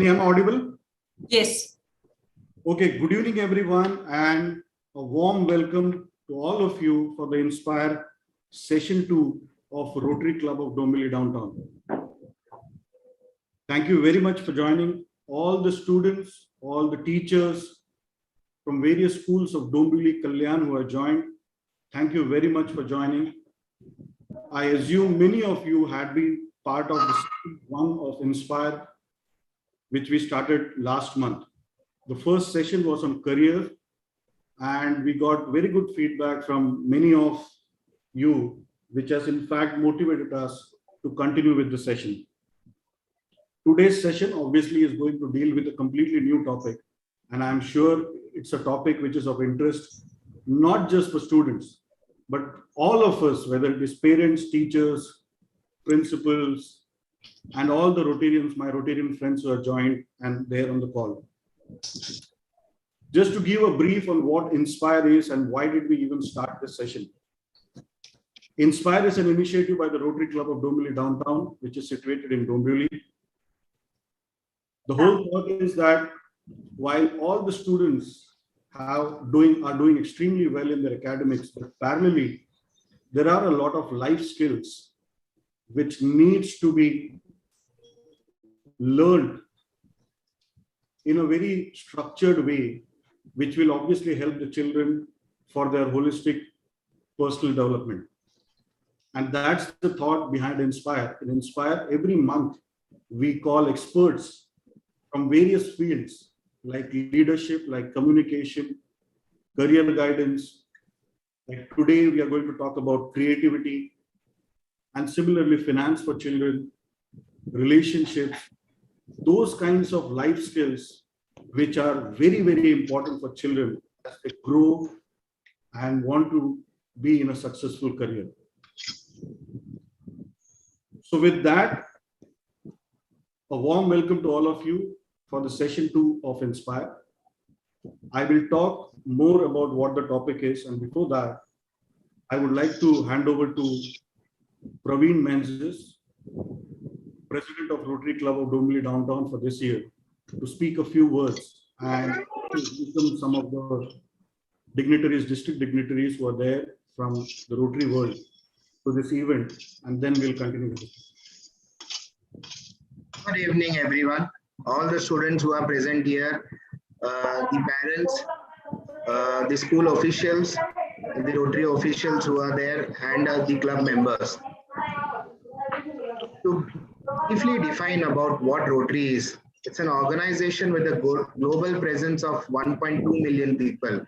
Am I audible? Yes. Okay, good evening, everyone, and a warm welcome to all of you for the Inspire Session 2 of Rotary Club of Dombivli Downtown. Thank you very much for joining. All the students, all the teachers from various schools of Dombivli Kalyan who have joined, thank you very much for joining. I assume many of you had been part of the session 1 of Inspire, which we started last month. The first session was on career, and we got very good feedback from many of you, which has in fact motivated us to continue with the session. Today's session obviously is going to deal with a completely new topic, and I'm sure it's a topic which is of interest, not just for students, but all of us, whether it is parents, teachers, principals, and all the Rotarians, my Rotarian friends who are joined and they're on the call. Just to give a brief on what Inspire is and why did we even start this session. Inspire is an initiative by the Rotary Club of Dombivli Downtown, which is situated in Dombivli. The whole thought is that while all the students are doing extremely well in their academics, but parallelly, there are a lot of life skills which needs to be learned in a very structured way, which will obviously help the children for their holistic personal development. And that's the thought behind Inspire. In Inspire, every month, we call experts from various fields like leadership, like communication, career guidance. Like today, we are going to talk about creativity, and similarly, finance for children, relationships, those kinds of life skills which are very, very important for children as they grow and want to be in a successful career. So with that, a warm welcome to all of you for the session 2 of Inspire. I will talk more about what the topic is, and before that, I would like to hand over to Praveen Menzies, President of Rotary Club of Dombivli Downtown for this year, to speak a few words and to welcome some of the dignitaries, district dignitaries who are there from the Rotary world to this event, and then we'll continue with it. Good evening, everyone. All the students who are present here, the parents, the school officials, the Rotary officials who are there, and the club members. To briefly define about what Rotary is, it's an organization with a global presence of 1.2 million people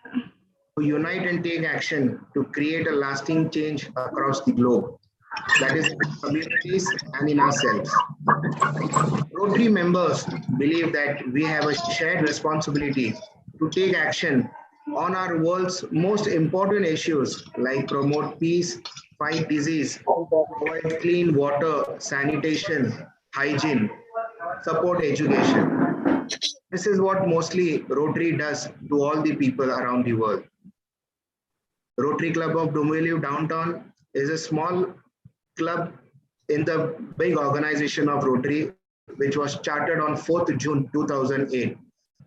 who unite and take action to create a lasting change across the globe, that is in communities and in ourselves. Rotary members believe that we have a shared responsibility to take action on our world's most important issues like promote peace, fight disease, provide clean water, sanitation, hygiene, support education. This is what mostly Rotary does to all the people around the world. Rotary Club of Dombivli Downtown is a small club in the big organization of Rotary, which was chartered on 4th June 2008.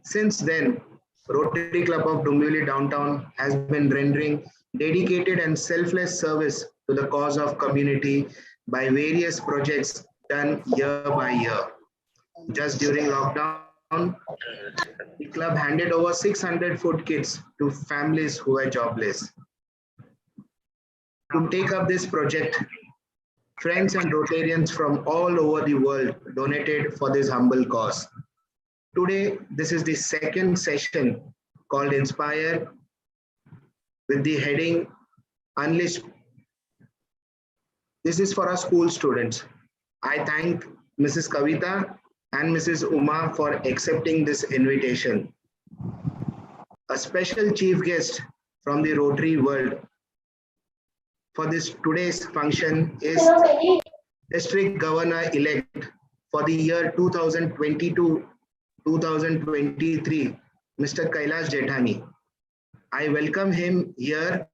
Since then, Rotary Club of Dombivli Downtown has been rendering dedicated and selfless service to the cause of community by various projects done year by year. Just during lockdown, the club handed over 600 food kits to families who were jobless. To take up this project, friends and Rotarians from all over the world donated for this humble cause. Today, this is the second session called Inspire with the heading Unleash. This is for our school students. I thank Mrs. Kavita and Mrs. Uma for accepting this invitation. A special chief guest from the Rotary world for this today's function is District Governor-elect for the year 2022-2023, Mr. Kailash Jethani. I welcome him here.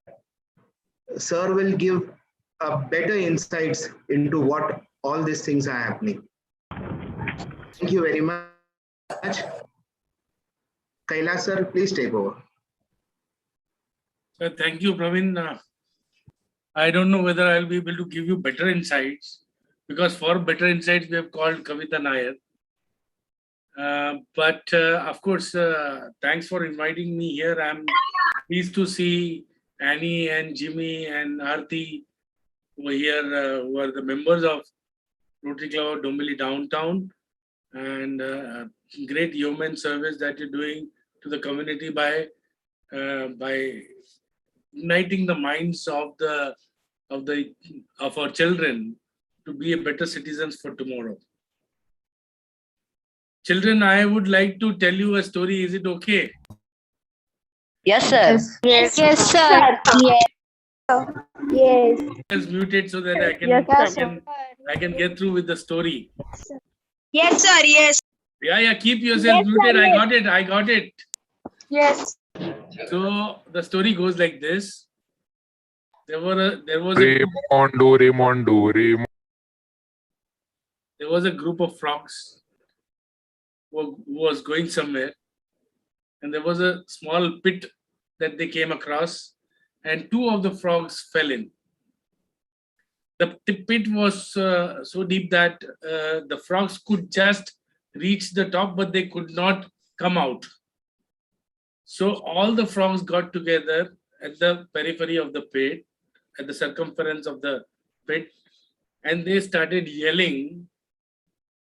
Sir will give a better insights into what all these things are happening. Thank you very much. Kailas sir, please take over. Thank you, Praveen. I don't know whether I'll be able to give you better insights, because for better insights we have called Kavita Nair. But of course, thanks for inviting me here. I'm pleased to see Annie and Jimmy and Aarti over here, who are the members of Rotary Club of Dombili Downtown, and great yeoman service that you're doing to the community by igniting the minds of our children to be a better citizens for tomorrow. Children, I would like to tell you a story. Is it okay? Yes, sir. Yes, sir. Yes. Yes. It's muted so that I can get through with the story. Yes, sir. Yes. Yeah, keep yourself muted. Yes. I got it. Yes. So the story goes like this. There was Doraemon. There was a group of frogs who was going somewhere, and there was a small pit that they came across, and two of the frogs fell in. The pit was so deep that the frogs could just reach the top, but they could not come out. So all the frogs got together at the periphery of the pit, at the circumference of the pit, and they started yelling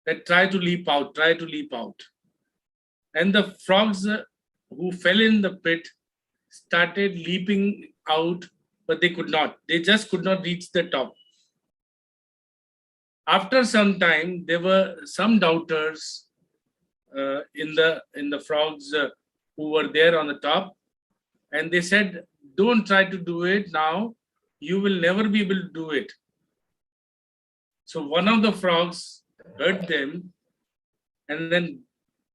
that try to leap out. And the frogs who fell in the pit started leaping out, but they could not. They just could not reach the top. After some time, there were some doubters in the frogs who were there on the top, and they said, "Don't try to do it now. You will never be able to do it." So one of the frogs heard them, and then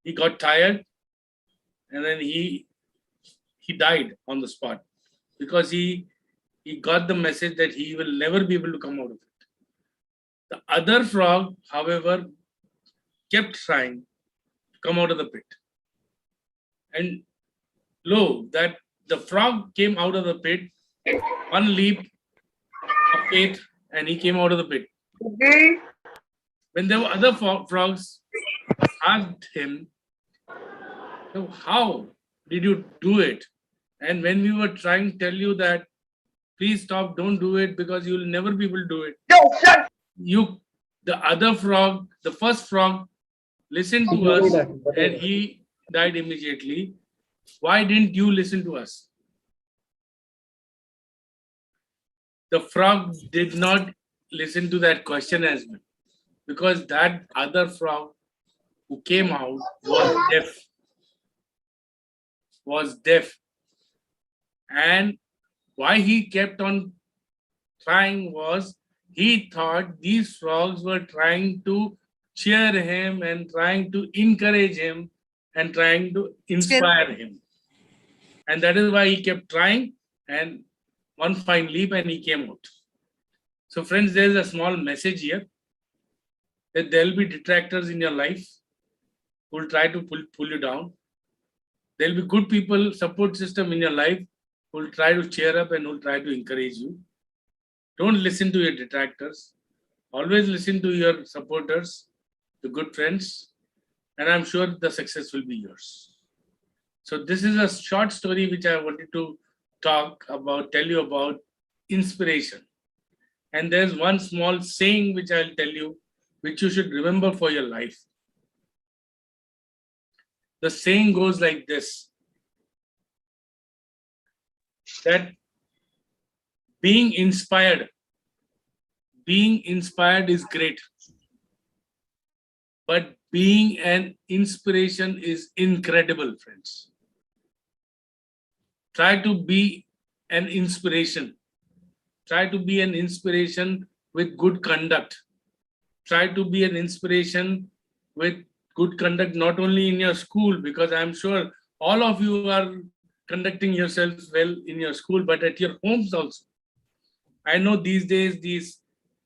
he got tired, and then he died on the spot, because he got the message that he will never be able to come out of it. The other frog, however, kept trying to come out of the pit. And lo, that the frog came out of the pit, one leap of faith, and he came out of the pit. When there were other frogs asked him, "So how did you do it? And when we were trying to tell you that, please stop, don't do it, because you will never be able to do it." The other frog, the first frog, listened to us and he died immediately. Why didn't you listen to us? The frog did not listen to that question as well, because that other frog who came out was deaf. And why he kept on trying was, he thought these frogs were trying to cheer him and trying to encourage him and trying to inspire him. And that is why he kept trying, and one fine leap and he came out. So friends, there is a small message here, that there will be detractors in your life who will try to pull you down. There will be good people, support system in your life who will try to cheer up and who will try to encourage you. Don't listen to your detractors. Always listen to your supporters, the good friends, and I'm sure the success will be yours. So this is a short story which I wanted to tell you about inspiration. And there's one small saying which I'll tell you, which you should remember for your life. The saying goes like this, that being inspired is great, but being an inspiration is incredible, friends. Try to be an inspiration. Try to be an inspiration with good conduct. Try to be an inspiration with good conduct, not only in your school, because I'm sure all of you are conducting yourselves well in your school, but at your homes also. I know these days, these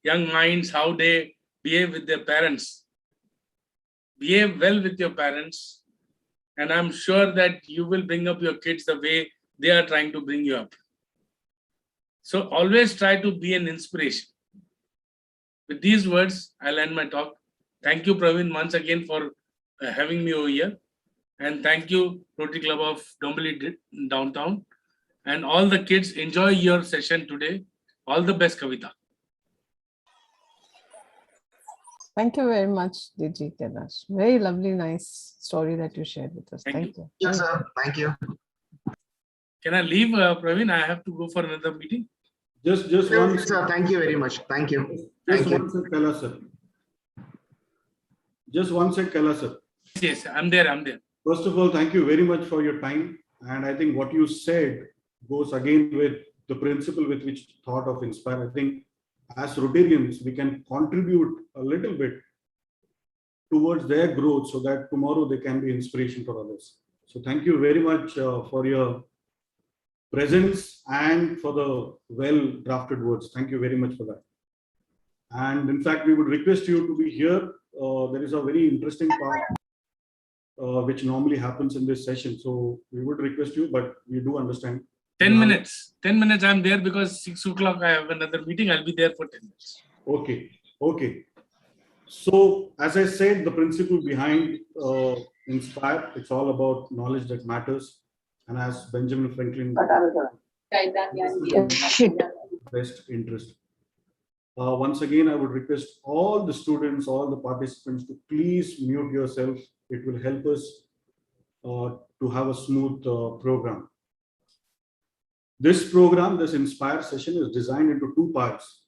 young minds, how they behave with their parents. behave well with your parents, and I'm sure that you will bring up your kids the way they are trying to bring you up. So always try to be an inspiration. With these words, I'll end my talk. Thank you, Praveen, once again for having me over here. And thank you, Rotary Club of Dombivli Downtown. And all the kids, enjoy your session today. All the best, Kavita. Thank you very much, DG Kailash. Very lovely, nice story that you shared with us. Thank Thank you. Yes, sir. Thank you. Can I leave, Praveen? I have to go for another meeting. Just one. Yes, sir. Thank you very much. Thank you. Just Thank you. one sec, Kailash sir. Just one sec, Kailash sir. Yes, I'm there. First of all, thank you very much for your time. And I think what you said goes again with the principle with which thought of Inspire. I think as Rotarians, we can contribute a little bit towards their growth so that tomorrow they can be inspiration for others. So thank you very much for your presence and for the well drafted words. Thank you very much for that. And in fact, we would request you to be here. There is a very interesting part which normally happens in this session. So we would request you, but we do understand. 10 minutes. 10 minutes I'm there because 6 o'clock I have another meeting. I'll be there for 10 minutes. Okay. So as I said, the principle behind Inspire, it's all about knowledge that matters. And as Benjamin Franklin, best interest. Once again, I would request all the students, all the participants to please mute yourself. It will help us to have a smooth program. This program, this Inspire session is designed into two parts.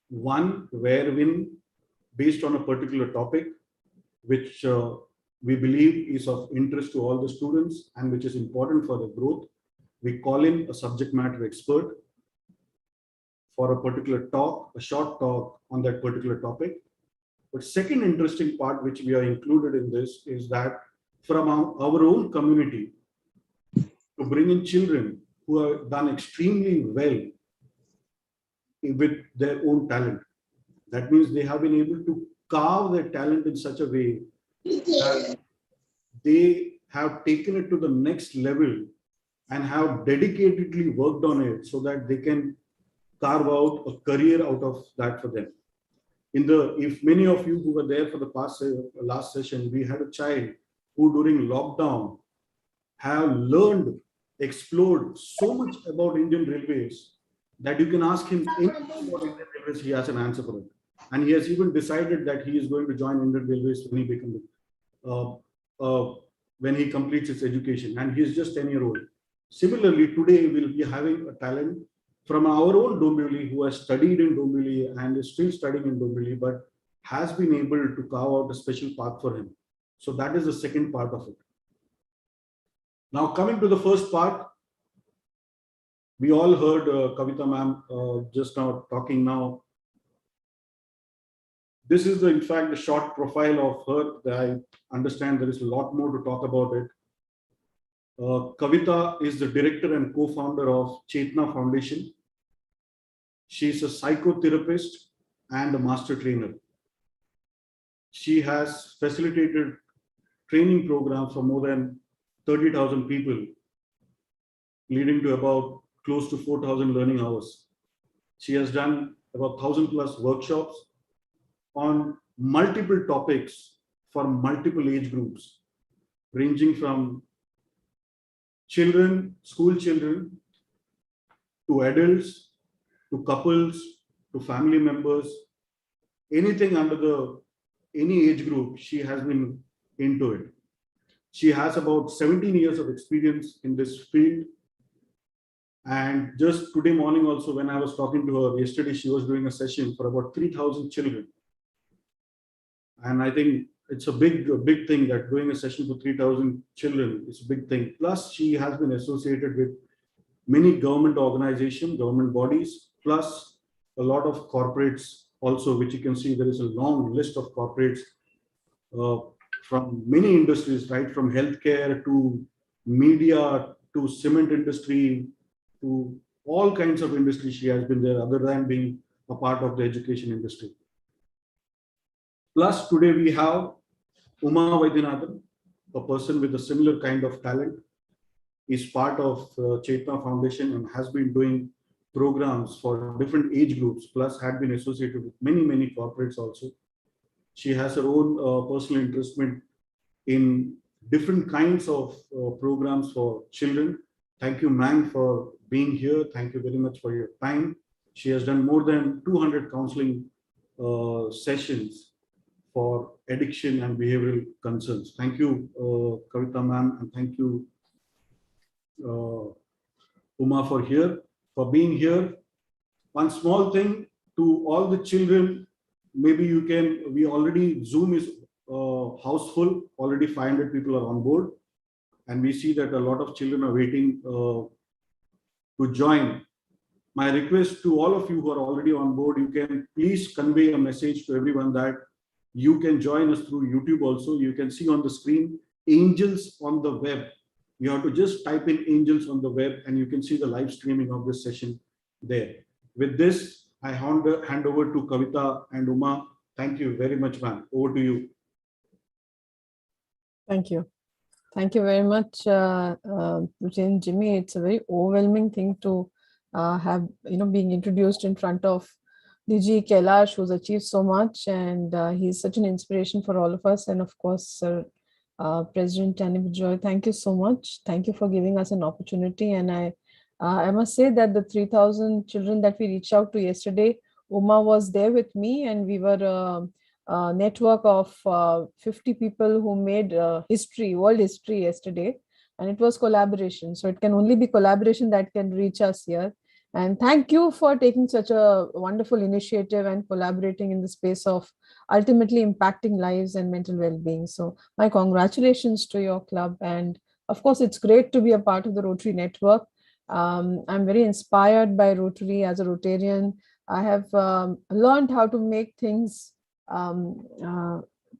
One, wherein based on a particular topic, which we believe is of interest to all the students and which is important for their growth, we call in a subject matter expert for a particular talk, a short talk on that particular topic. But second interesting part which we are included in this is that from our own community to bring in children who have done extremely well with their own talent. That means they have been able to carve their talent in such a way that they have taken it to the next level and have dedicatedly worked on it so that they can carve out a career out of that for them. If many of you who were there for the last session, we had a child who during lockdown have learned, explored so much about Indian Railways that you can ask him anything about Indian Railways, he has an answer for it. And he has even decided that he is going to join Indian Railways when he completes his education, and he is just 10-year-old. Similarly, today we'll be having a talent from our own Dombivli who has studied in Dombivli and is still studying in Dombivli, but has been able to carve out a special path for him. So that is the second part of it. Now coming to the first part, we all heard Kavita ma'am just now talking now. This is in fact the short profile of her. I understand there is a lot more to talk about it. Kavita is the director and co-founder of Chetna Foundation. She is a psychotherapist and a master trainer. She has facilitated training programs for more than 30,000 people, leading to about close to 4,000 learning hours. She has done about 1,000+ workshops on multiple topics for multiple age groups, ranging from children, school children, to adults, to couples, to family members, anything under any age group, she has been into it. She has about 17 years of experience in this field. And just today morning also, when I was talking to her yesterday, she was doing a session for about 3,000 children. And I think it's a big thing that doing a session for 3,000 children is a big thing. Plus, she has been associated with many government organizations, government bodies, plus a lot of corporates also, which you can see there is a long list of corporates from many industries, right? From healthcare to media to cement industry to all kinds of industry. She has been there other than being a part of the education industry. Plus, today we have Uma Vaidyanathan, a person with a similar kind of talent, is part of Chetna Foundation and has been doing programs for different age groups, plus had been associated with many corporates also. She has her own personal investment in different kinds of programs for children. Thank you, ma'am, for being here. Thank you very much for your time. She has done more than 200 counseling sessions for addiction and behavioral concerns. Thank you, Kavita ma'am, and thank you, Uma, for being here. One small thing to all the children, maybe you can, we already, Zoom is house full, already 500 people are on board. And we see that a lot of children are waiting to join. My request to all of you who are already on board, you can please convey a message to everyone that you can join us through YouTube also. You can see on the screen, Angels on the Web. You have to just type in Angels on the Web and you can see the live streaming of this session there. With this, I hand over to Kavita and Uma. Thank you very much, ma'am. Over to you. Thank you. Thank you very much, Jimmy. It's a very overwhelming thing to have, being introduced in front of DG Kailash, who's achieved so much, and he's such an inspiration for all of us. And of course, Sir President Tanib Joy, thank you so much. Thank you for giving us an opportunity. And I must say that the 3,000 children that we reached out to yesterday, Uma was there with me, and we were a network of 50 people who made history, world history yesterday. And it was collaboration. So it can only be collaboration that can reach us here. And thank you for taking such a wonderful initiative and collaborating in the space of ultimately impacting lives and mental well-being. So my congratulations to your club. And of course, it's great to be a part of the Rotary network. I'm very inspired by Rotary as a Rotarian. I have learned how to make things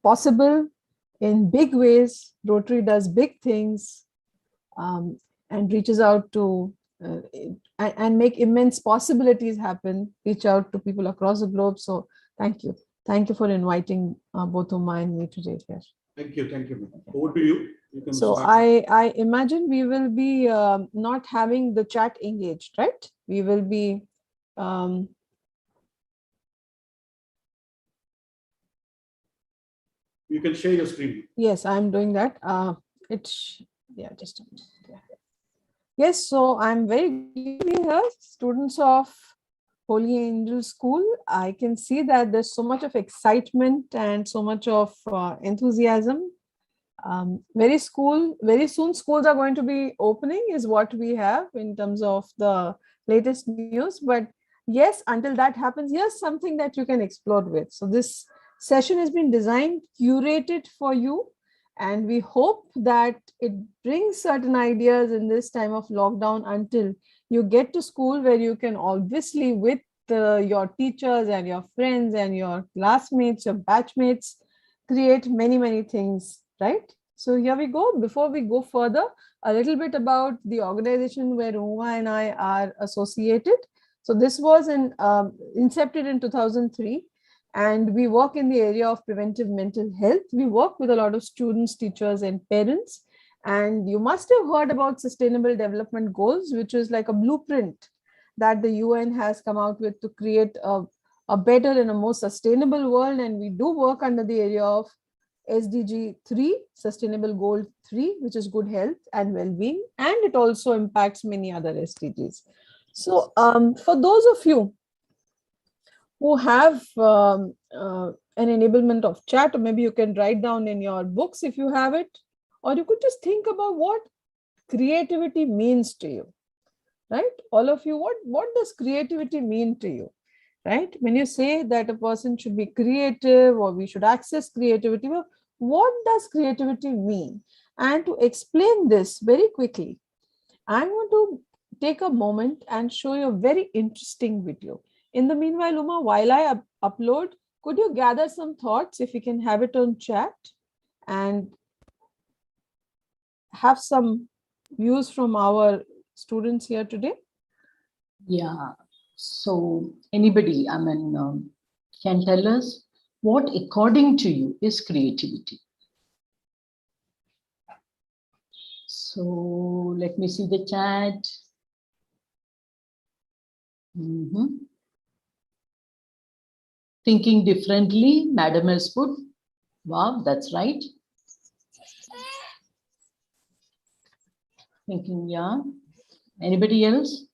possible in big ways. Rotary does big things and reaches out to and make immense possibilities happen, reach out to people across the globe. So thank you. Thank you for inviting both Uma and me today here. Thank you. Thank you. Over to you. You can so start. I imagine we will be not having the chat engaged, right? We will be you can share your screen. Yes, I'm doing that. Yeah, just a minute. Yeah. Yes, so I'm very glad here, students of Holy Angel School. I can see that there's so much of excitement and so much of enthusiasm. Very soon schools are going to be opening is what we have in terms of the latest news. But yes, until that happens, here's something that you can explore with. So this session has been designed, curated for you. And we hope that it brings certain ideas in this time of lockdown until you get to school, where you can obviously with your teachers and your friends and your classmates, your batchmates, create many things, right? So here we go. Before we go further, a little bit about the organization where Uma and I are associated. So this was incepted in 2003. And we work in the area of preventive mental health. We work with a lot of students, teachers, and parents. And you must have heard about Sustainable Development Goals, which is like a blueprint that the UN has come out with to create a better and a more sustainable world. And we do work under the area of SDG 3, Sustainable Goal 3, which is good health and well-being. And it also impacts many other SDGs. So for those of you who have an enablement of chat, or maybe you can write down in your books if you have it, or you could just think about what creativity means to you, right? All of you, what does creativity mean to you, right? When you say that a person should be creative or we should access creativity, well, what does creativity mean? And to explain this very quickly, I want to take a moment and show you a very interesting video. In the meanwhile, Uma, while I upload, could you gather some thoughts if we can have it on chat and have some views from our students here today? Yeah. So anybody, can tell us what, according to you, is creativity? So let me see the chat. Thinking differently, Madam has put. Wow, that's right. Thinking, yeah. Anybody else?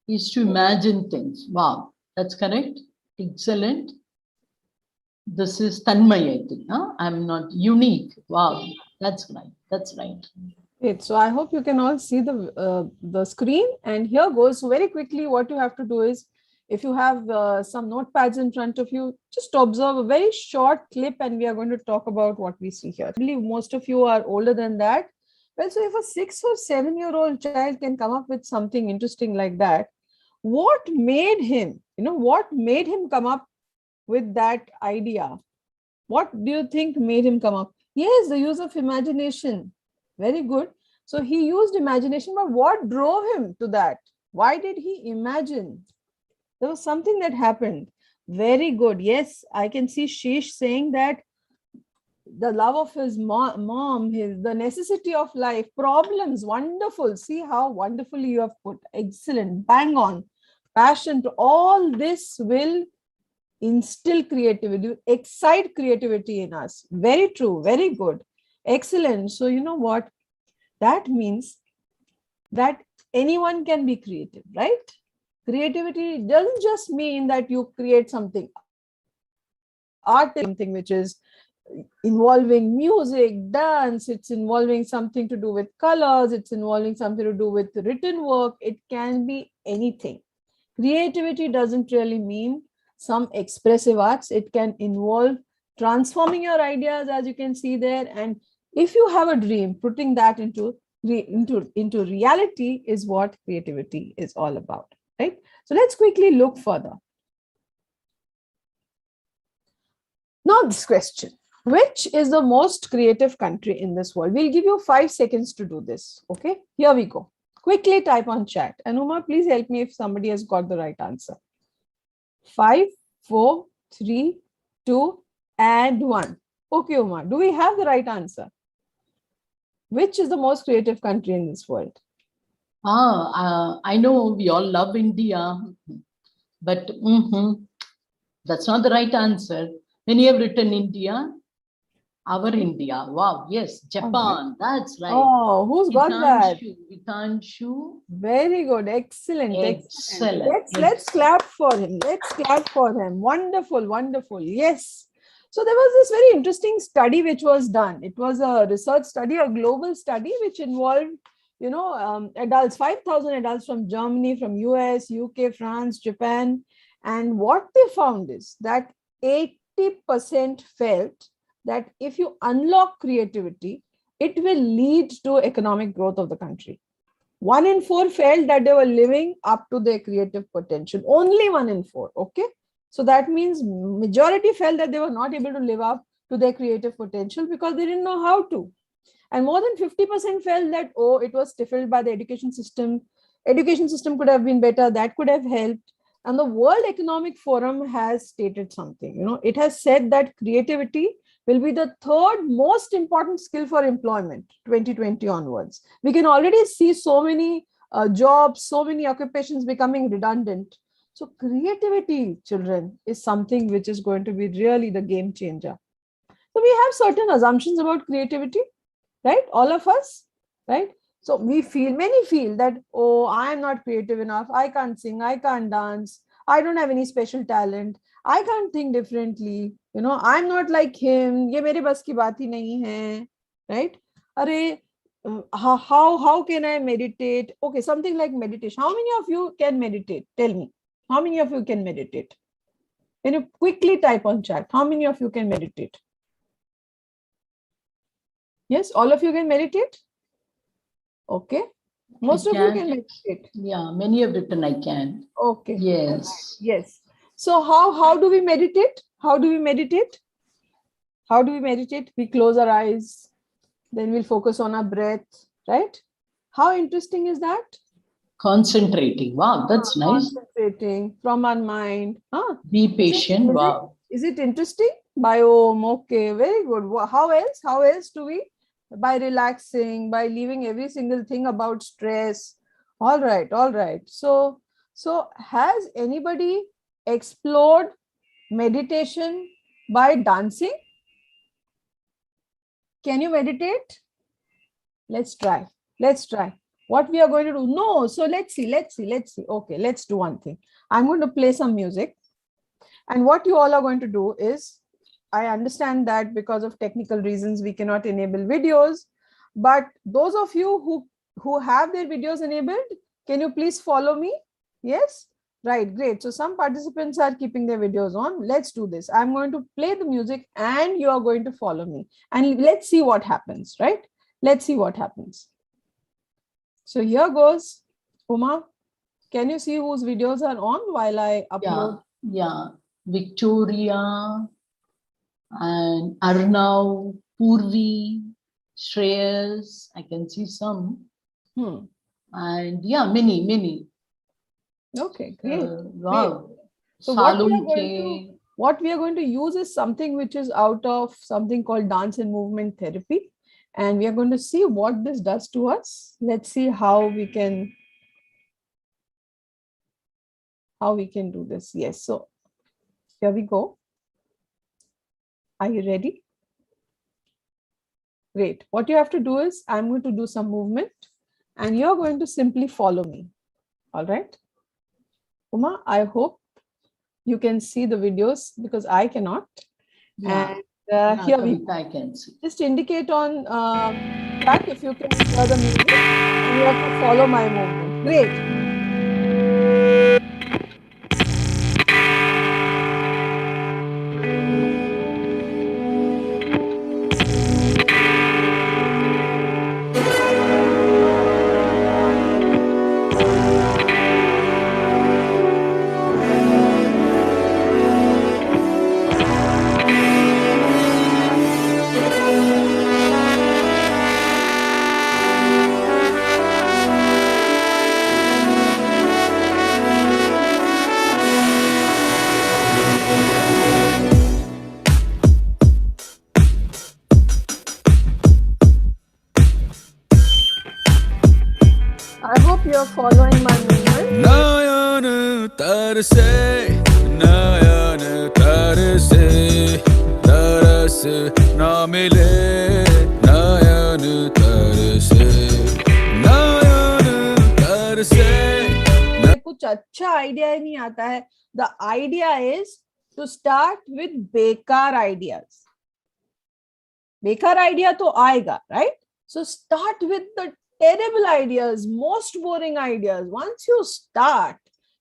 Is to imagine things. Wow, that's correct. Excellent. This is Tanmay, I think. Huh? I'm not unique. Wow, that's right. That's right. Great. So I hope you can all see the screen. And here goes. So very quickly, what you have to do is, if you have some notepads in front of you, just observe a very short clip, and we are going to talk about what we see here. I believe most of you are older than that. Well, so if a 6 or 7-year-old child can come up with something interesting like that, what made him, what made him come up with that idea? What do you think made him come up? Yes, the use of imagination. Very good. So he used imagination, but what drove him to that? Why did he imagine? There was something that happened. Very good. Yes, I can see Sheesh saying that the love of his mom, the necessity of life, problems, wonderful. See how wonderfully you have put. Excellent. Bang on. Passion to all this will instill creativity, excite creativity in us. Very true. Very good. Excellent. So you know what? That means that anyone can be creative, right? Creativity doesn't just mean that you create something. Art is something which is involving music, dance, it's involving something to do with colors, it's involving something to do with written work. It can be anything. Creativity doesn't really mean some expressive arts. It can involve transforming your ideas, as you can see there. And if you have a dream, putting that into reality is what creativity is all about, right? So let's quickly look further. Now this question, which is the most creative country in this world? We'll give you 5 seconds to do this. Okay, here we go. Quickly type on chat. And Uma, please help me if somebody has got the right answer. 5, 4, 3, 2, and 1. Okay, Uma, do we have the right answer? Which is the most creative country in this world? I know we all love India, but that's not the right answer. Many have written India, our India. Wow, yes, Japan, that's right. Oh, who's got that? Itanshu. Very good, excellent. Let's clap for him. Let's clap for him. Wonderful, wonderful. Yes. So there was this very interesting study which was done. It was a research study, a global study which involved, adults, 5,000 adults from Germany, from US, UK, France, Japan. And what they found is that 80% felt that if you unlock creativity, it will lead to economic growth of the country. 1 in 4 felt that they were living up to their creative potential. Only 1 in 4. Okay. So that means majority felt that they were not able to live up to their creative potential because they didn't know how to. And more than 50% felt that, oh, it was stifled by the education system. Education system could have been better. That could have helped. And the World Economic Forum has stated something. It has said that creativity will be the 3rd most important skill for employment 2020 onwards. We can already see so many jobs, so many occupations becoming redundant. So creativity, children, is something which is going to be really the game changer. So we have certain assumptions about creativity, right? All of us, right? So many feel that, oh, I am not creative enough. I can't sing, I can't dance. I don't have any special talent. I can't think differently. I'm not like him. Ye mere bas ki baat hi nahi hai, right? How can I meditate? Okay, something like meditation. How many of you can meditate? Tell me. How many of you can meditate? Can you quickly type on chat? How many of you can meditate? Yes, all of you can meditate? Okay. Most of you can meditate. Yeah, many have written I can. Okay. Yes. Yes. So how do we meditate? How do we meditate? How do we meditate? We close our eyes. Then we'll focus on our breath, right? How interesting is that? Concentrating. Wow, that's nice. Concentrating from our mind. Be patient. Is it interesting? Biome. Okay, very good. How else? How else do we by relaxing, by leaving every single thing about stress. All right, all right. So has anybody explored meditation by dancing? Can you meditate? Let's try. Let's try. What we are going to do? No. So let's see. Okay, let's do one thing. I'm going to play some music. And what you all are going to do is, I understand that because of technical reasons, we cannot enable videos. But those of you who have their videos enabled, can you please follow me? Yes? Right, great. So some participants are keeping their videos on. Let's do this. I'm going to play the music and you are going to follow me. And let's see what happens, right? Let's see what happens. So here goes. Uma, can you see whose videos are on while I upload? Yeah. Victoria and Arnav, Purvi, Shreyas. I can see some. And yeah, many. Okay, great. Wow. So what we are going to use is something which is out of something called dance and movement therapy. And we are going to see what this does to us. Let's see how we can do this. Yes. So here we go. Are you ready? Great. What you have to do is I'm going to do some movement and you're going to simply follow me. All right. Uma, I hope you can see the videos because I cannot. Yeah. And here we I can see. just indicate on chat if you can hear the music and you have to follow my movement. Great. I hope you're following my movement. Nayan tarse, nayan tarse, taras na mile. Nayan tarse, nayan tarse. कुछ अच्छा idea ही नहीं आता है. The idea is to start with बेकार ideas. बेकार idea तो आएगा, right? So start with the terrible ideas, most boring ideas. Once you start,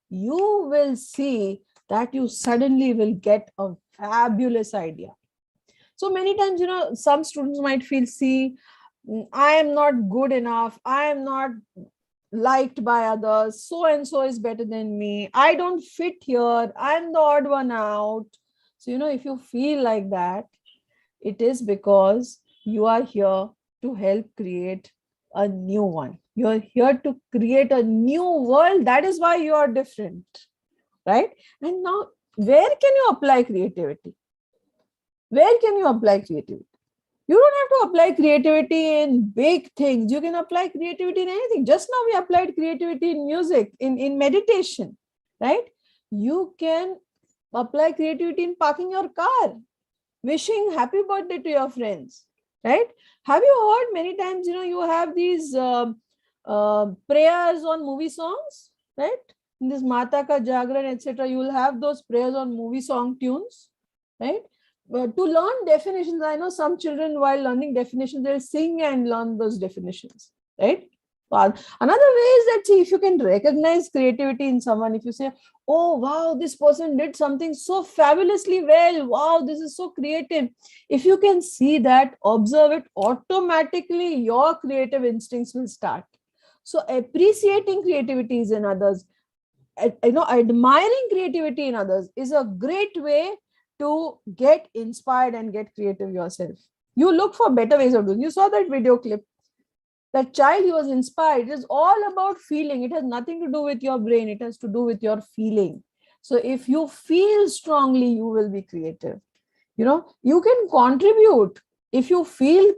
you will see that you suddenly will get a fabulous idea. So many times, some students might feel, see, I am not good enough. I am not liked by others. So and so is better than me. I don't fit here. I'm the odd one out. So, if you feel like that, it is because you are here to help create a new one. You're here to create a new world. That is why you are different, right? And now, where can you apply creativity? Where can you apply creativity? You don't have to apply creativity in big things. You can apply creativity in anything. Just now we applied creativity in music, in meditation, right? You can apply creativity in parking your car, wishing happy birthday to your friends, right? Have you heard many times, you have these prayers on movie songs, right? In this Mata Ka Jagran, etc., you will have those prayers on movie song tunes, right? To learn definitions, I know some children, while learning definitions, they'll sing and learn those definitions, right? But another way is that, see, if you can recognize creativity in someone, if you say, oh, wow, this person did something so fabulously well. Wow, this is so creative. If you can see that, observe it, automatically your creative instincts will start. So appreciating creativities in others, admiring creativity in others is a great way to get inspired and get creative yourself. You look for better ways of doing. You saw that video clip. That child, he was inspired. It is all about feeling. It has nothing to do with your brain. It has to do with your feeling. So if you feel strongly, you will be creative. You can contribute. If you feel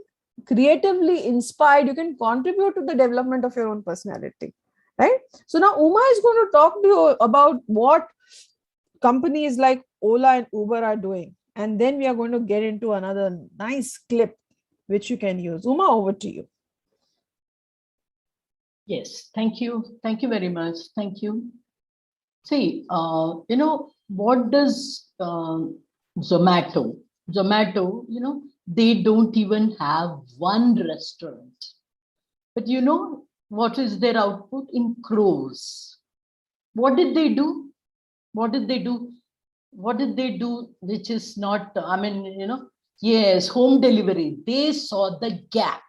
creatively inspired, you can contribute to the development of your own personality, right? So now Uma is going to talk to you about what companies like Ola and Uber are doing. And then we are going to get into another nice clip which you can use. Uma, over to you. Yes, thank you. Thank you very much. Thank you. See, you know, what does Zomato, they don't even have one restaurant. But you know, what is their output in crores? What did they do? What did they do? What did they do? Which is not, I mean, you know, yes, home delivery. They saw the gap.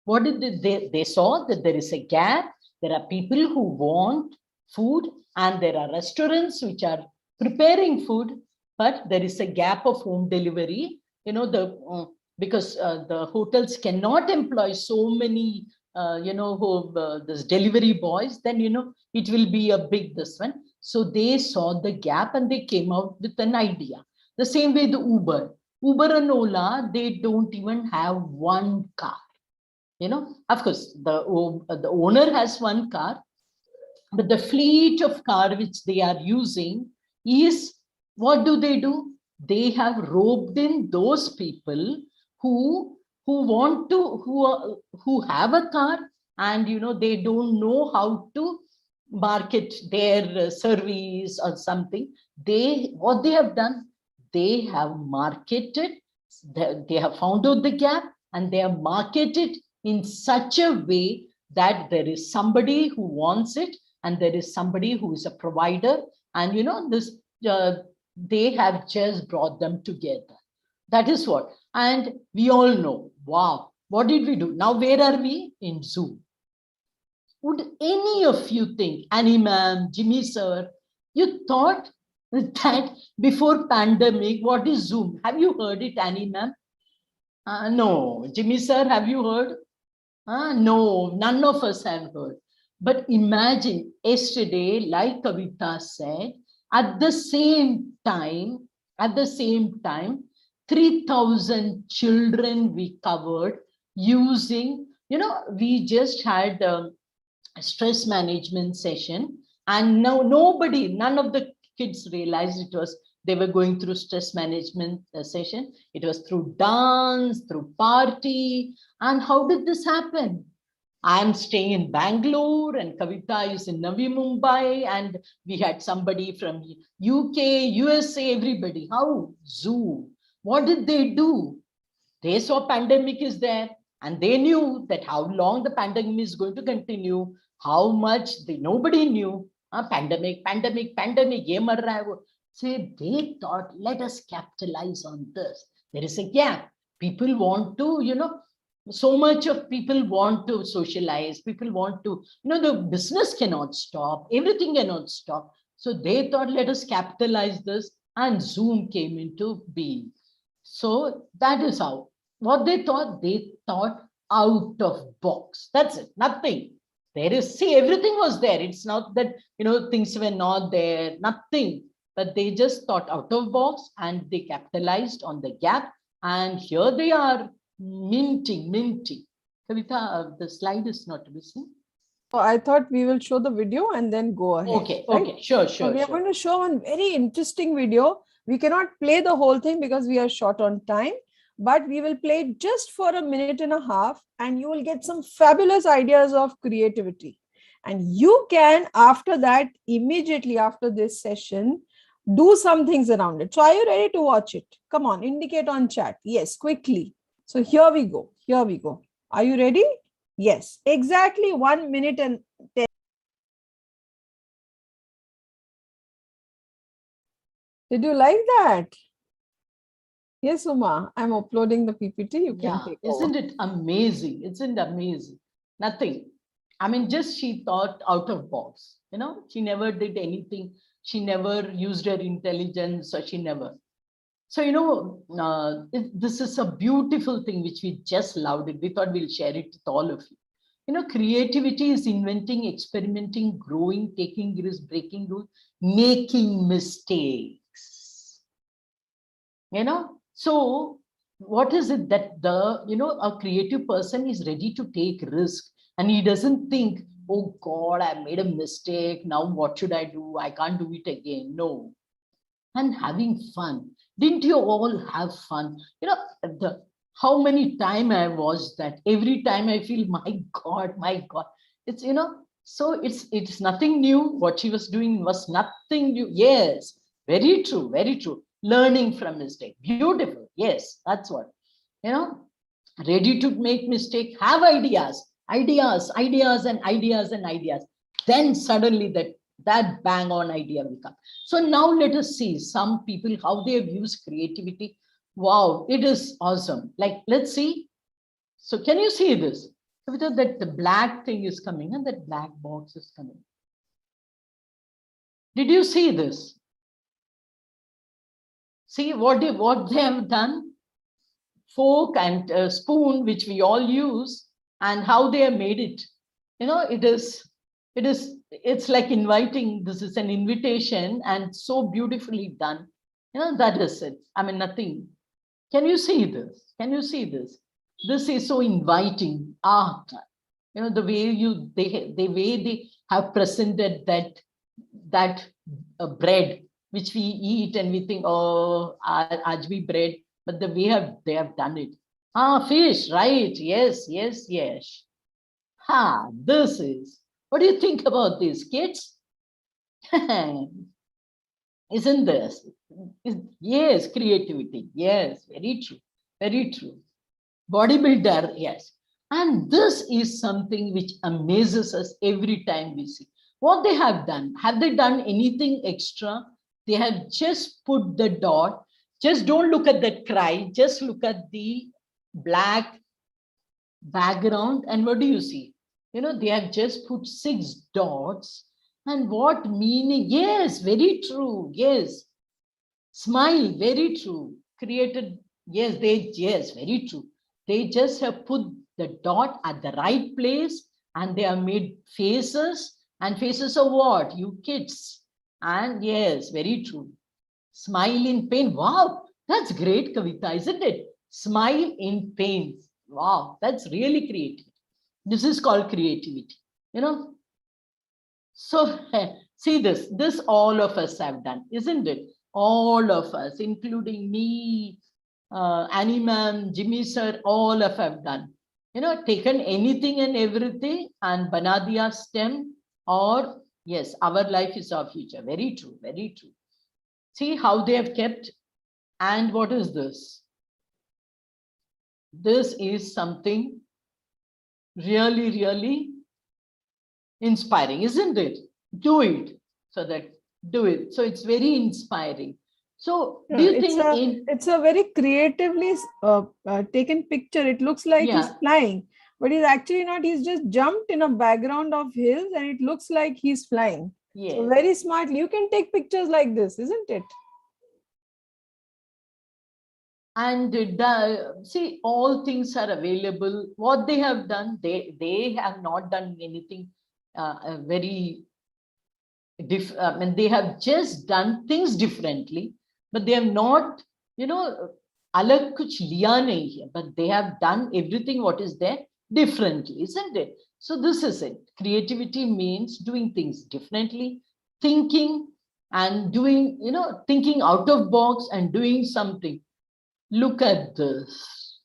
What did they saw that there is a gap. There are people who want food and there are restaurants which are preparing food, but there is a gap of home delivery. You know, because the hotels cannot employ so many, this delivery boys, then, you know, it will be a big this one. So they saw the gap and they came out with an idea. The same way the Uber and Ola, they don't even have one car. You know, of course, the owner has one car, but the fleet of car which they are using is, what do? They have roped in those people who want to, who have a car and, you know, they don't know how to market their service or something. What they have done, they have marketed, they have found out the gap and they have marketed in such a way that there is somebody who wants it and there is somebody who is a provider, and you know, this they have just brought them together. That is what. And we all know, wow, what did we do? Now where are we? In Zoom. Would any of you think, Annie ma'am, Jimmy sir, you thought that before pandemic, what is Zoom? Have you heard it, Annie ma'am? No. Jimmy sir, have you heard? No, none of us have heard. But imagine yesterday, like Kavita said, at the same time, 3,000 children we covered using, you know, we just had a stress management session, and now none of the kids realized it was, they were going through stress management session. It was through dance, through party. And how did this happen? I'm staying in Bangalore and Kavita is in Navi Mumbai, and we had somebody from UK, USA, everybody. How? Zoom. What did they do? They saw pandemic is there and they knew that how long the pandemic is going to continue, how much nobody knew. Pandemic. Say they thought, let us capitalize on this. There is a gap. People want to, you know, so much of people want to socialize. People want to, you know, the business cannot stop. Everything cannot stop. So they thought, let us capitalize this, and Zoom came into being. So that is how. What they thought out of box. That's it. Nothing. There is, see, everything was there. It's not that, you know, things were not there. Nothing. But they just thought out of box and they capitalized on the gap. And here they are minting. Kavita, the slide is not missing. So I thought we will show the video and then go ahead. Okay, right? Okay, sure. So we are going to show one very interesting video. We cannot play the whole thing because we are short on time, but we will play it just for a minute and a half and you will get some fabulous ideas of creativity. And you can, after that, immediately after this session, do some things around it. So are you ready to watch it? Come on, indicate on chat. Yes, quickly. So here we go. Are you ready? Yes, exactly 1 minute and 10. Did you like that? Yes, Uma, I'm uploading the PPT. You can take over. Isn't it amazing? Isn't it amazing? Nothing. I mean, just she thought out of box. You know, she never did anything. She never used her intelligence, or she never. So, you know, this is a beautiful thing which we just loved it. We thought we'll share it with all of you. You know, creativity is inventing, experimenting, growing, taking risks, breaking rules, making mistakes. You know, so what is it that a creative person is ready to take risk, and he doesn't think, oh God, I made a mistake. Now what should I do? I can't do it again. No. And having fun. Didn't you all have fun? How many times I watched that. Every time I feel, my God. It's, so it's nothing new. What she was doing was nothing new. Yes, very true, very true. Learning from mistake. Beautiful. Yes, that's what. Ready to make mistake, have ideas, and ideas. Then suddenly that bang on idea will come. So now let us see some people, how they have used creativity. Wow, it is awesome. Like, let's see. So can you see this? That the black thing is coming and that black box is coming. Did you see this? See what they have done? Fork and spoon, which we all use, and how they have made it. It's like inviting. This is an invitation, and so beautifully done. That is it. I mean, nothing. Can you see this? Can you see this? This is so inviting. The way they have presented that bread which we eat and we think, oh, ajbi bread, but the way they have done it. Fish, right? Yes. This is. What do you think about this, kids? Isn't this? Yes, creativity. Yes, very true. Very true. Bodybuilder, yes. And this is something which amazes us every time we see. What they have done, have they done anything extra? They have just put the dot. Just don't look at that cry. Just look at the black background. And what do you see? They have just put 6 dots. And what meaning? Yes, very true. Yes. Smile, very true. Created, yes, very true. They just have put the dot at the right place and they have made faces. And faces of what? You kids. And yes, very true. Smile in pain. Wow, that's great, Kavita, isn't it? Smile in pain. Wow, that's really creative. This is called creativity. So see this all of us have done, isn't it? All of us, including me, Annie ma'am, Jimmy sir, all of us have done. Taken anything and everything and bana diya stem, or yes, our life is our future. Very true, very true. See how they have kept. And what is this? This is something really, really inspiring, isn't it? Do it. So it's very inspiring. So do you think it's a very creatively taken picture? It looks like he's flying, but he's actually not. He's just jumped in a background of hills and it looks like he's flying. Yes. So very smartly. You can take pictures like this, isn't it? And see, all things are available. What they have done, they have not done anything very different. I mean, they have just done things differently, but they have not, alag kuch liya nahi hai, but they have done everything what is there differently, isn't it? So this is it. Creativity means doing things differently, thinking and doing, thinking out of box and doing something. Look at this.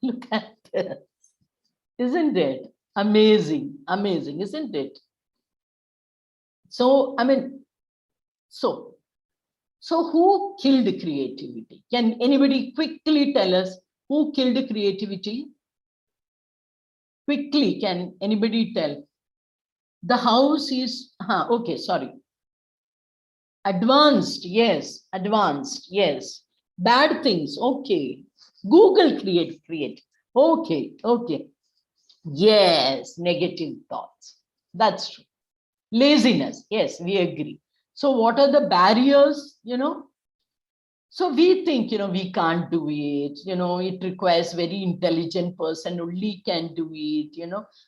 Look at this. Isn't it? Amazing. Amazing, isn't it? So, I mean, so who killed creativity? Can anybody quickly tell us who killed creativity? Quickly, can anybody tell? The house is, okay, sorry. Advanced, yes. Advanced, yes. Bad things, okay. Google create. Okay. Yes, negative thoughts. That's true. Laziness, yes, we agree. So what are the barriers, So we think, we can't do it, it requires very intelligent person only can do it,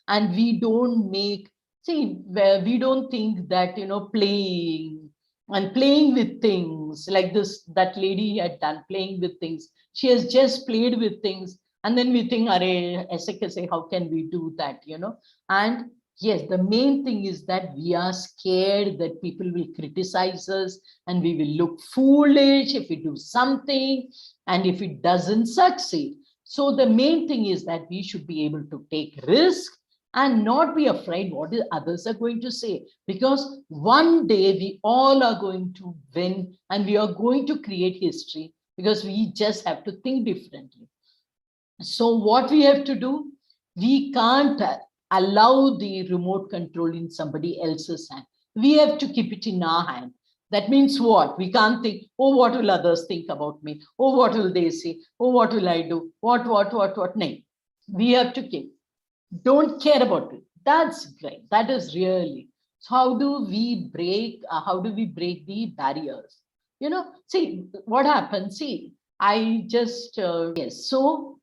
and we don't make, see, we don't think that, playing, and playing with things like this, that lady had done, playing with things. She has just played with things. And then we think, Arey, say, how can we do that, you know? And yes, the main thing is that we are scared that people will criticize us and we will look foolish if we do something and if it doesn't succeed. So the main thing is that we should be able to take risk and not be afraid what others are going to say, because one day we all are going to win and we are going to create history, because we just have to think differently. So what we have to do, we can't allow the remote control in somebody else's hand. We have to keep it in our hand. That means what? We can't think, oh, what will others think about me? Oh, what will they say? Oh, what will I do? What? No. We have to keep. Don't care about it. That's great. That is really. So how do we break the barriers? You know, see what happens. See, I just yes. So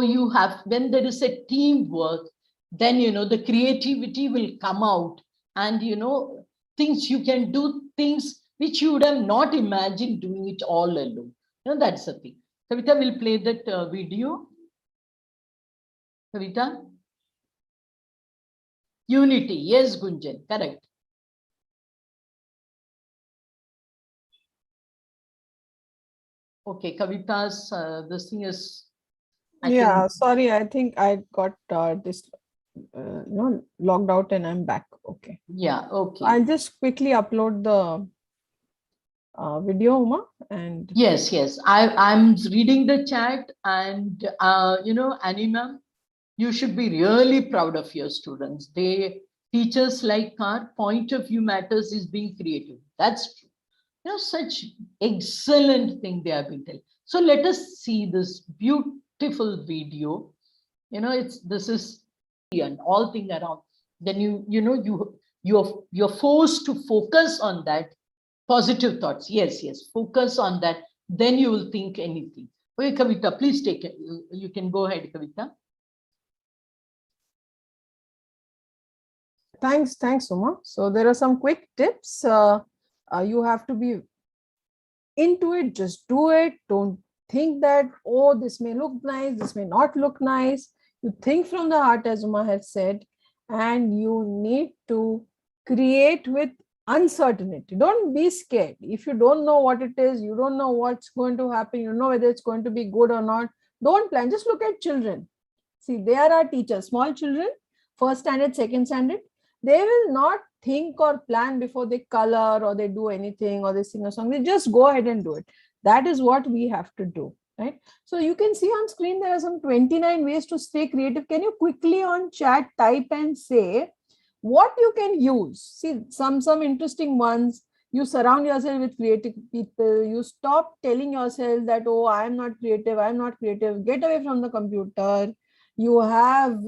you have, when there is a teamwork, then you know the creativity will come out, and you know things, you can do things which you would have not imagined doing it all alone. You know, that's the thing. Kavita will play that video. Kavita. Unity, yes, Gunjan, correct. Okay, Kavita's this thing is. Sorry, I think I got this, logged out and I'm back. Okay. Yeah, okay. I'll just quickly upload the video, Uma, and yes. I'm reading the chat, and you know, Annie ma'am, you should be really proud of your students. Teachers like our point of view matters is being creative. That's true. You know, such excellent thing they have been telling. So let us see this beautiful video. You know, this is and all thing around. Then you're forced to focus on that. Positive thoughts. Yes. Focus on that. Then you will think anything. Okay, Kavita, please take it. You can go ahead, Kavita. Thanks, Uma. So there are some quick tips. You have to be into it, just do it. Don't think that, oh, this may look nice, this may not look nice. You think from the heart, as Uma has said, and you need to create with uncertainty. Don't be scared. If you don't know what it is, you don't know what's going to happen, you don't know whether it's going to be good or not, don't plan. Just look at children. See, they are our teachers. Small children, first standard, second standard, they will not think or plan before they color or they do anything or they sing a song. They just go ahead and do it. That is what we have to do, right? So you can see on screen there are some 29 ways to stay creative. Can you quickly on chat type and say what you can use? See, some interesting ones. You surround yourself with creative people. You stop telling yourself that, oh, I'm not creative. Get away from the computer. You have,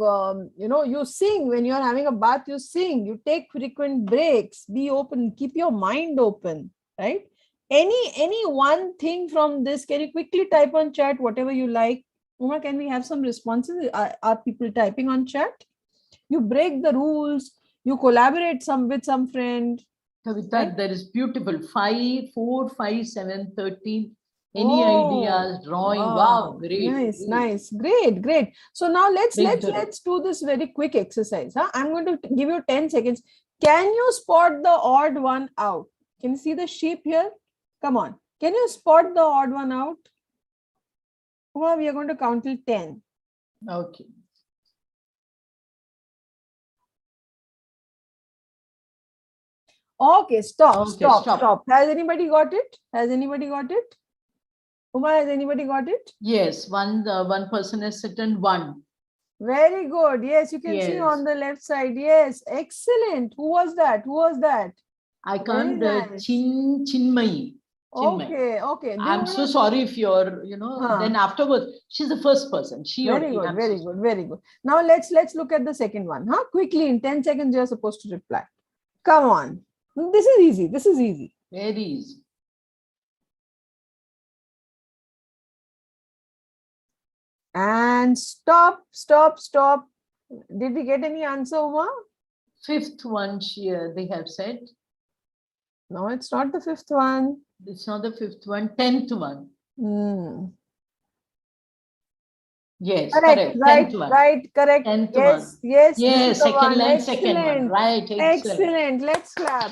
you sing when you're having a bath, you sing, you take frequent breaks, be open, keep your mind open, right? Any one thing from this, can you quickly type on chat, whatever you like? Uma, can we have some responses? Are people typing on chat? You break the rules, you collaborate with some friend. Kavita, right? That is beautiful. 5, 4, 5, 7, 13. Any ideas, drawing? Wow, great. Nice. Great. So now let's do this very quick exercise. I'm going to give you 10 seconds. Can you spot the odd one out? Can you see the sheep here? Come on. Can you spot the odd one out? Well, we are going to count till 10. Okay. Okay, stop. Has anybody got it? Uma, has anybody got it? Yes, one person has written 1. Very good. Yes, you can see on the left side. Yes, excellent. Who was that? I can't. Nice. Chinmayi. Okay. I'm so sorry if you're, then afterwards, she's the first person. Very good. Now let's look at the second one. Quickly, in 10 seconds, you're supposed to reply. Come on. This is easy. Very easy. And stop. Did we get any answer, Uma? 5th one, they have said. No, it's not the fifth one. It's not the fifth one, 10th one. Hmm. Yes, Correct, correct. right, 10th one. right, correct. 10th Yes, one. yes, this is Yes, the second one. line, second one. Excellent. Right, excellent. Excellent. Let's clap.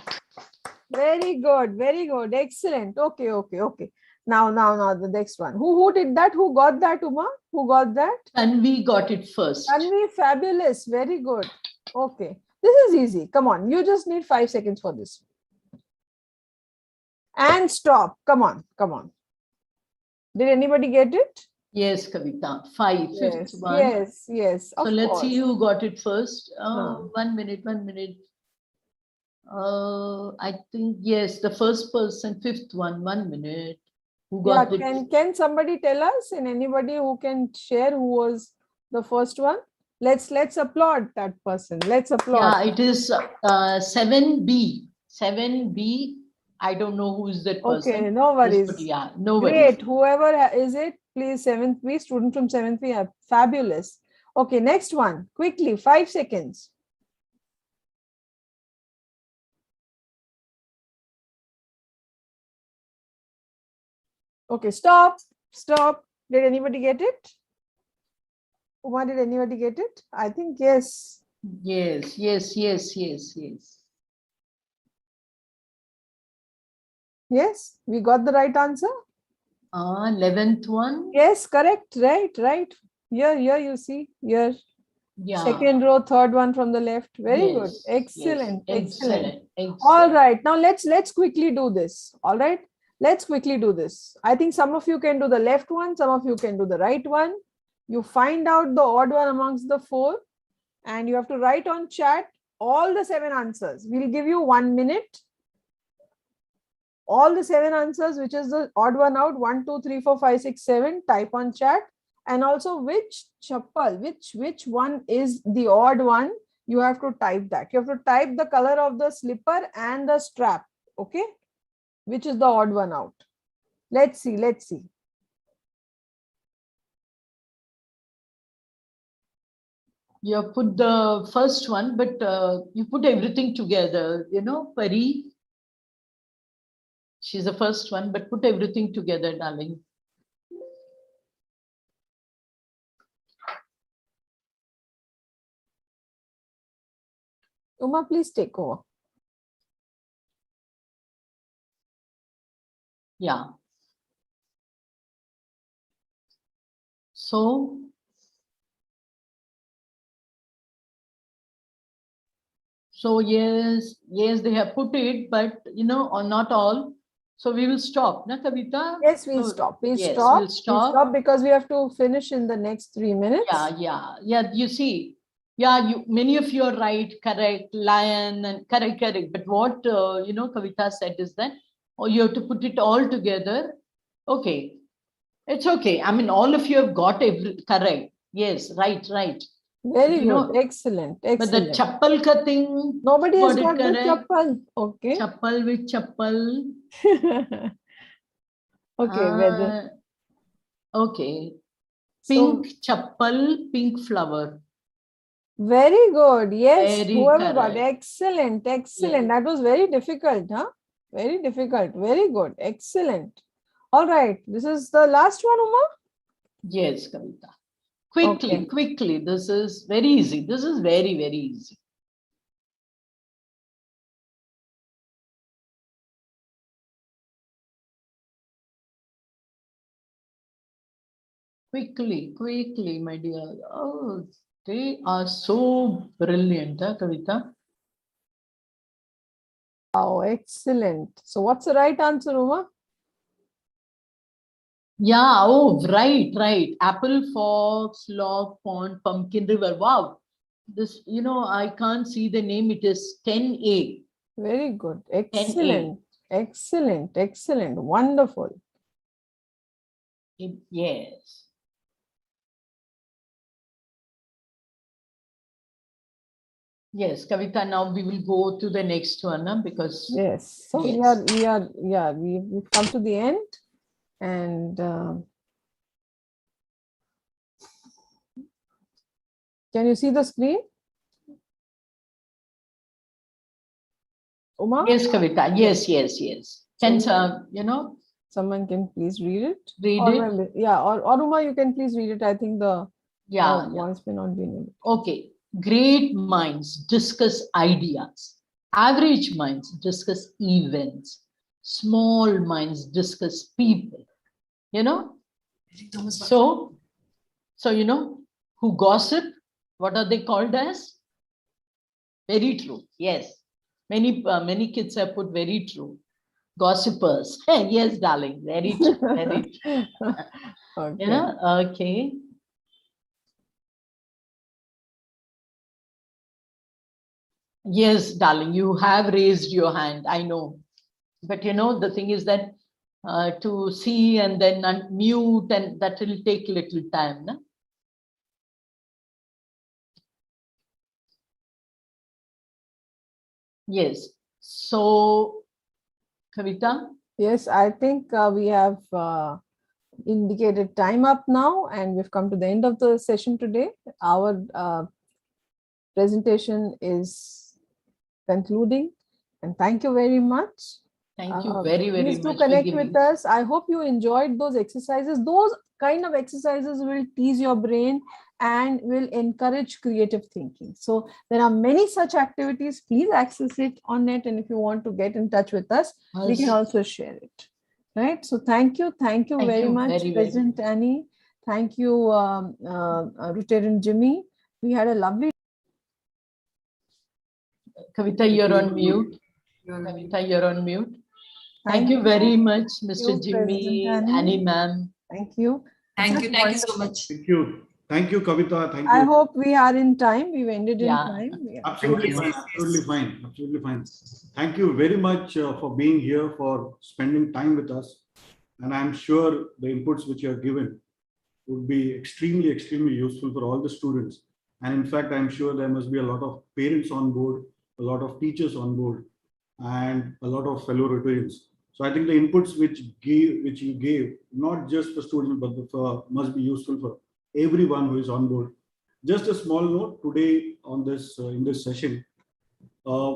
Very good, very good. Excellent. Okay, okay, okay. Now, the next one. Who did that? Who got that, Uma? Who got that? Tanvi got it first. Tanvi, fabulous. Very good. Okay. This is easy. Come on. You just need 5 seconds for this. And stop. Come on, come on. Did anybody get it? Yes, Kavita. 5, Yes, fifth one. yes, yes. So Of let's course. see who got it first. Huh. 1 minute, 1 minute. I think, yes, the first person, fifth one, 1 minute. Who Yeah, got it? can somebody tell us, and anybody who can share who was the first one? Let's applaud that person. Let's applaud. Yeah, it is 7B. 7B. I don't know who is that person. Okay, no Just worries. put, yeah, no worries. Great. Whoever is it, please, 7th B, student from 7th B, fabulous. Okay, next one. Quickly, 5 seconds. Okay, stop. Stop. Did anybody get it? Uma, did anybody get it? I think yes. Yes, yes, yes, yes, yes. Yes, we got the right answer. 11th one. Yes, correct. Right. Here you see. Here. Yeah. Second row, third one from the left. Very Yes, good. Excellent. yes, Excellent. excellent. All right. Now let's quickly do this. All right. Let's quickly do this. I think some of you can do the left one, some of you can do the right one. You find out the odd one amongst the 4, and you have to write on chat all the 7 answers. We'll give you 1 minute. All the 7 answers, which is the odd one out, 1, 2, 3, 4, 5, 6, 7, type on chat. And also which chappal, which one is the odd one, you have to type that. You have to type the color of the slipper and the strap. Okay. Which is the odd one out. Let's see. You have put the first one, but you put everything together, Pari. She's the first one, but put everything together, darling. Uma, please take over. Yeah. So yes, they have put it, but or not all. So we will stop, na Kavita? Yes, we'll stop. We'll stop. We'll stop. We'll stop because we have to finish in the next 3 minutes. Yeah. You see, many of you are right, correct, lion and correct. But what Kavita said is that, you have to put it all together. Okay, it's okay. I mean, all of you have got correct. Yes, right. Very good. Excellent. But the chappal ka thing, nobody has got the correct. chappal. Okay. Chappal with chappal. Okay. Okay. Pink chappal, pink flower. Very good. Yes. Very Whoever got correct. excellent. Yes. That was very difficult, huh? Very difficult. Very good. Excellent. All right. This is the last one, Uma? Yes, Kavita. Quickly. This is very easy. This is very, very easy. Quickly, my dear. Oh, they are so brilliant, huh, Kavita? Oh, excellent. So what's the right answer, Uma? Yeah, oh, right. Apple, fox, log, pond, pumpkin, river. Wow. This, I can't see the name. It is 10A. Very good. 10A. Excellent. Wonderful. Yes. Yes, Kavita, now we will go to the next one, because... Yes. So yes. we've come to the end. And can you see the screen? Uma? Yes, Kavita. Yes, yes, yes. Can Someone can please read it? read Or it? maybe- yeah, or Uma, you can please read it. I think the Yeah. voice may not be in it. Okay. Great minds discuss ideas. Average minds discuss events. Small minds discuss people. So who gossip? What are they called as? Very true. Yes. Many kids have put very true. Gossipers. Yes, darling. Very true. Very true. Okay. Okay. Yes, darling, you have raised your hand. I know. But the thing is that to see and then unmute, and that will take little time. No? Yes. So, Kavita? Yes, I think we have indicated time up now, and we've come to the end of the session today. Our presentation is concluding, and thank you very much. Thank you very, very Please much. do connect with us. I hope you enjoyed those exercises. Those kind of exercises will tease your brain and will encourage creative thinking. So there are many such activities. Please access it on net, and if you want to get in touch with us, we can also share it. Right. So thank you very much, President Annie. Thank you, Rotarian Jimmy. We had a lovely. Kavita, you're on mute. Kavita, you're on mute. Thank you very much, Mr. Jimmy, Annie ma'am. Thank you. Thank you so much. Thank you, Kavita. Thank you. I hope we are in time. We've ended in time. Yeah. Absolutely fine. Absolutely fine. Absolutely fine. Thank you very much for being here, for spending time with us. And I'm sure the inputs which you have given would be extremely, extremely useful for all the students. And in fact, I'm sure there must be a lot of parents on board, a lot of teachers on board, and a lot of fellow Rotarians. So I think the inputs which you gave, not just for students, but must be useful for everyone who is on board. Just a small note today on this in this session,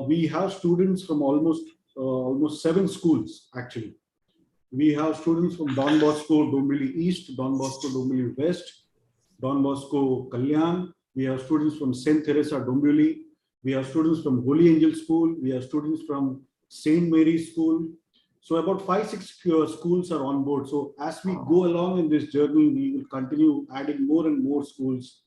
we have students from almost 7 schools actually. We have students from Don Bosco, Dombivli East, Don Bosco, Dombivli West, Don Bosco, Kalyan. We have students from St. Teresa, Dombivli. We have students from Holy Angel School. We have students from St. Mary's School. So about 5-6 schools are on board. So as we go along in this journey, we will continue adding more and more schools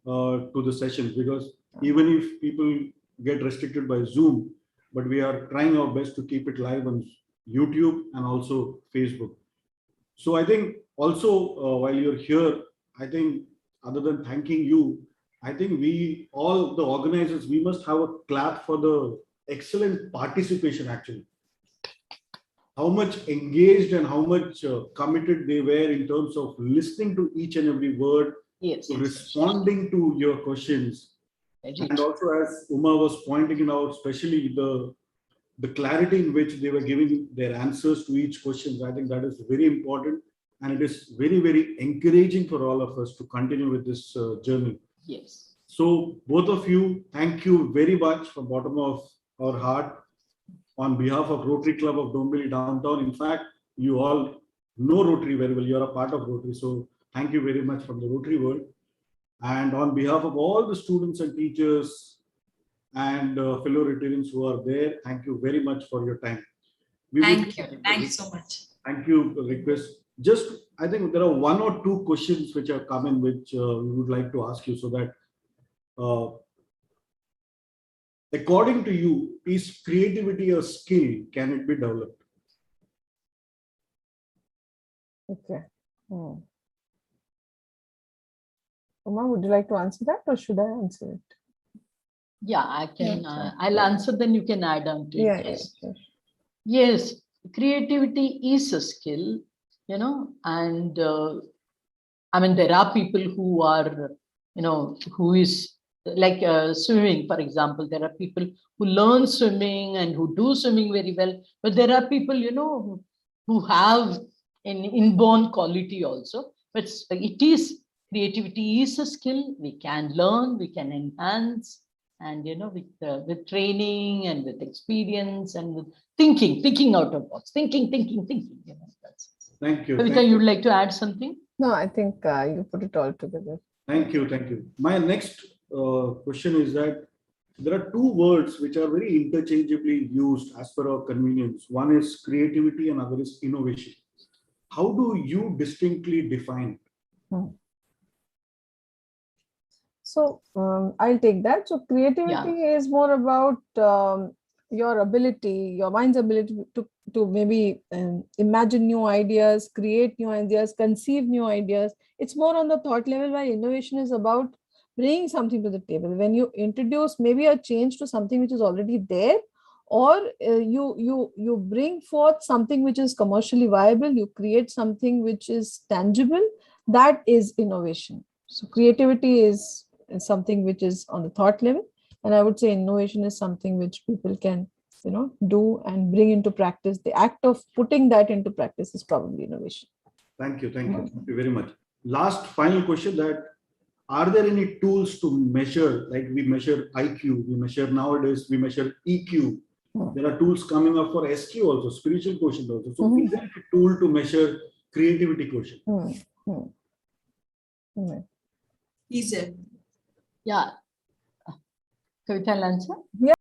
to the sessions, because even if people get restricted by Zoom, but we are trying our best to keep it live on YouTube and also Facebook. So I think also while you're here, I think other than thanking you, I think we all the organizers, we must have a clap for the excellent participation actually. How much engaged and how much committed they were in terms of listening to each and every word, responding to your questions. And also, as Uma was pointing out, especially the clarity in which they were giving their answers to each question, I think that is very important. And it is very, very encouraging for all of us to continue with this journey. Yes. So both of you, thank you very much from the bottom of our heart. On behalf of Rotary Club of Dombivli Downtown, in fact, you all know Rotary very well. You're a part of Rotary. So thank you very much from the Rotary world. And on behalf of all the students and teachers and fellow Rotarians who are there, thank you very much for your time. Thank you. Thank you so much. Thank you. Request. Just, I think there are 1 or 2 questions which have come in, which we would like to ask you, so that according to you, is creativity a skill? Can it be developed? Okay. Uma, would you like to answer that, or should I answer it? Yeah, I can. I'll answer, then you can add on to it. Yes. Yes, creativity is a skill, and I mean, there are people who are, who is like swimming, for example. There are people who learn swimming and who do swimming very well, but there are people, who have an inborn quality also. But creativity is a skill. We can learn, we can enhance, And with training and with experience and with thinking out of box, thinking. That's it. Thank you. Kavita, Thank you'd you. like to add something? No, I think you put it all together. Thank you. Thank you. My next question is that there are two words which are very interchangeably used as per our convenience. One is creativity and other is innovation. How do you distinctly define it? So I'll take that. So creativity is more about your ability, your mind's ability to maybe imagine new ideas, create new ideas, conceive new ideas. It's more on the thought level, while innovation is about bringing something to the table. When you introduce maybe a change to something which is already there, or you bring forth something which is commercially viable, you create something which is tangible, that is innovation. So creativity is something which is on the thought level, and I would say innovation is something which people can do and bring into practice. The act of putting that into practice is probably innovation. Thank you. Thank you. Thank you very much. Last final question, that are there any tools to measure, like we measure IQ, we measure nowadays, we measure EQ. There are tools coming up for SQ also, spiritual quotient also. So is there a tool to measure creativity quotient? Is it? Yeah. Kavita, answer? Yeah.